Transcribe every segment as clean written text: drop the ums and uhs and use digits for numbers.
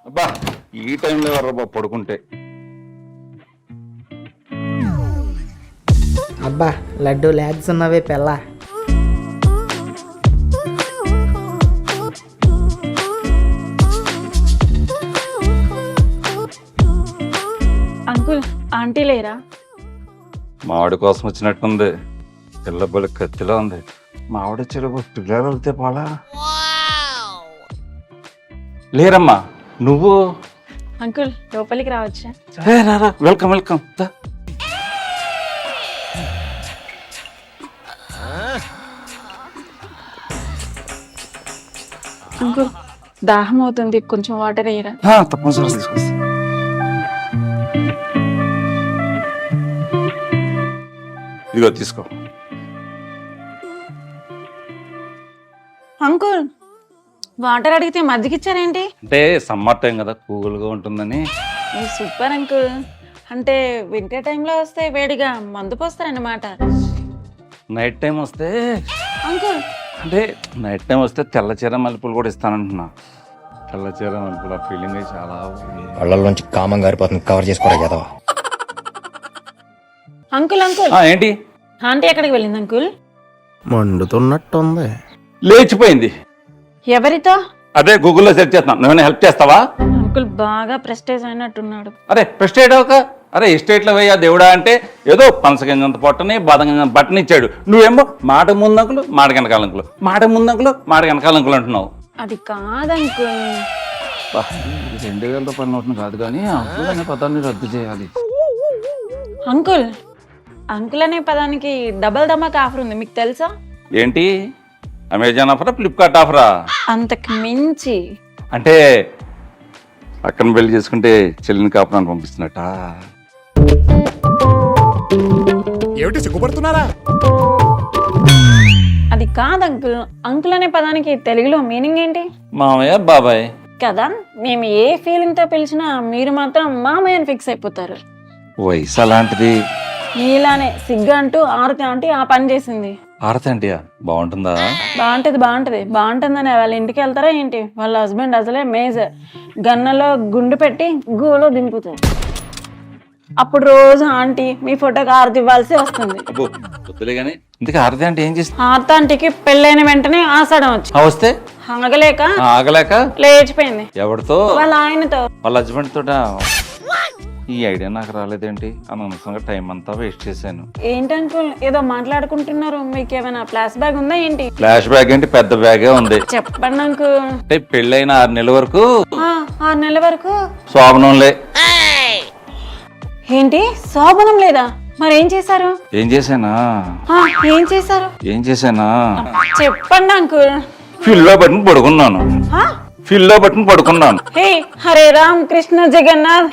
అబ్బా ఈ టైంలో ఎవరు పడుకుంటే. అబ్బా లడ్డు ల్యాగ్స్ ఉన్నవే పెళ్ళ. అంకుల్ ఆంటీ లేరా? మామిడి కోసం వచ్చినట్టుంది. పిల్లబలి కత్తిలో ఉంది. మామిడి చెలుపు పిల్లలు వెళ్తే పాలా లేరమ్మా. నువ్వు అంకుల్ లోపలికి రావచ్చా? రారా, వెల్కమ్ వెల్కమ్. అంకుల్ దాహం అవుతుంది, కొంచెం వాటర్ వేయరా? తప్పనిసరి తీసుకొస్తా. ఇదిగో తీసుకో. అంకుల్ వాటర్ అడిగితే మజ్జిగిచ్చారేంటి? అంటే సమ్మర్ టైం కదా, కూల్గా ఉంటుందని. Super uncle. అంటే వింటర్ టైంలో వస్తే వేడిగా మందు పోస్తారన్నమాట. నైట్ టైం వస్తే అంకుల్ అంటే నైట్ టైం వస్తే తెల్ల చీర మల్లెపూలు కూడా ఇస్తానంటున్నా. తెల్ల చీర మల్లెపూలు ఆ ఫీలింగ్ చాలా కళ్ళల్లోంచి కామం గారిపోతుంది, కవర్ చేసుకోరా కదా. అంకుల్ అంకుల్ ఏంటి? ఆంటీ ఎక్కడికి వెళ్ళింది అంకుల్? మండుతున్నట్టుంది. లేచిపోయింది. ఎవరితో? అదే గూగుల్లో సెర్చ్ చేస్తున్నాను. నువ్వేమైనా హెల్ప్ చేస్తావా? అంకుల్ బాగా ప్రెస్టేజ్ అయినట్టున్నాడు. అరే ప్రెస్టేట్ అవక, అరే ఎస్టేట్లో వేయ దేవుడా అంటే ఏదో పనసగింజంత పొట్టని బాదంగింజంత బట్టని ఇచ్చాడు. నువ్వేమో మాట ముందంకులు మాట వెనకాలంకులు, మాట ముందంకులు మాట వెనకాలంకులు అంటున్నావు. అది కాదంకుల్. 2000 రూపాయల నోట్ను కాదు కానీ అంకుల్ అనే పదాన్ని రద్దు చేయాలి. అంకుల్ అంకుల్ అనే పదానికి డబల్ ధమాక్ ఆఫర్ ఉంది, మీకు తెలుసా? ఏంటి? అమెజాన్ ఆఫరా, ఫ్లిప్కార్ట్ ఆఫరా? అంతకు మించి. అంటే అక్కను పెళ్లి చేసుకుంటే చెల్లిని కాపురాన్ని పంపిస్తున్నట్ట. ఏమిటి సిగ్గుపడుతున్నారా? అది కాదు అంకుల్. అంకుల్ అనే పదానికి తెలుగులో మీనింగ్ ఏంటి? మామయ్య బాబాయ్ కదా. మేము ఏ ఫీలింగ్ తో పిలిచినా మీరు మాత్రం మామయ్య అని ఫిక్స్ అయిపోతారు. వయసు అలాంటిది. నీలానే సిగ్గు అంటూ ఆరతి ఆంటీ ఆ పని చేసింది. ఆరతి అంటియా? బాగుంటుందా? బాగుంటుందని వాళ్ళ ఇంటికి వెళ్తారా ఏంటి? వాళ్ళ హస్బెండ్ అసలే మేజర్. గన్నలో గుండు పెట్టి గూలో దింపుతారు. అప్పుడు రోజు ఆంటీ మీ ఫోటోకి ఆరతి ఇవ్వాల్సి వస్తుంది. కానీ ఇందుకు ఆరతి అంటే ఏం చేస్తుంది? ఆరతి ఆంటీకి పెళ్ళైన వెంటనే ఆషాఢం వచ్చి వస్తే ఆగలేక లేచిపోయింది. ఎవరితో? వాళ్ళ ఆయనతో. వాళ్ళ హస్బెండ్ తోట. ఈ ఐడియా నాకు రాలేదేంటి? అనవసరంగా టైం అంతా వేస్ట్ చేశాను. ఏంటంకుల్ ఏదో మాట్లాడుకుంటున్నారు, మీకు ఏమైనా ఫ్లాష్ బ్యాగ్ ఉందా ఏంటి? ఫ్లాష్ బ్యాగ్ ఏంటి, పెద్ద బ్యాగే ఉంది. చెప్పండి అంకుల్. అంటే పెళ్ళైన 6 నెలల వరకు 6 నెలల వరకు శోభనంలే. ఏంటి శోభనం లేదా? మరి ఏం చేశారు? ఏం చేశానా చెప్పండి అంకుల్. ఫిల్లో బట్టుని పడుకున్నాను. హే హరే రామ్ కృష్ణ జగన్నాథ్.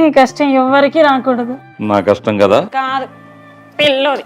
ఈ కష్టం ఎవరికి రాకూడదు. నా కష్టం కదా. కాదు పిల్లోది.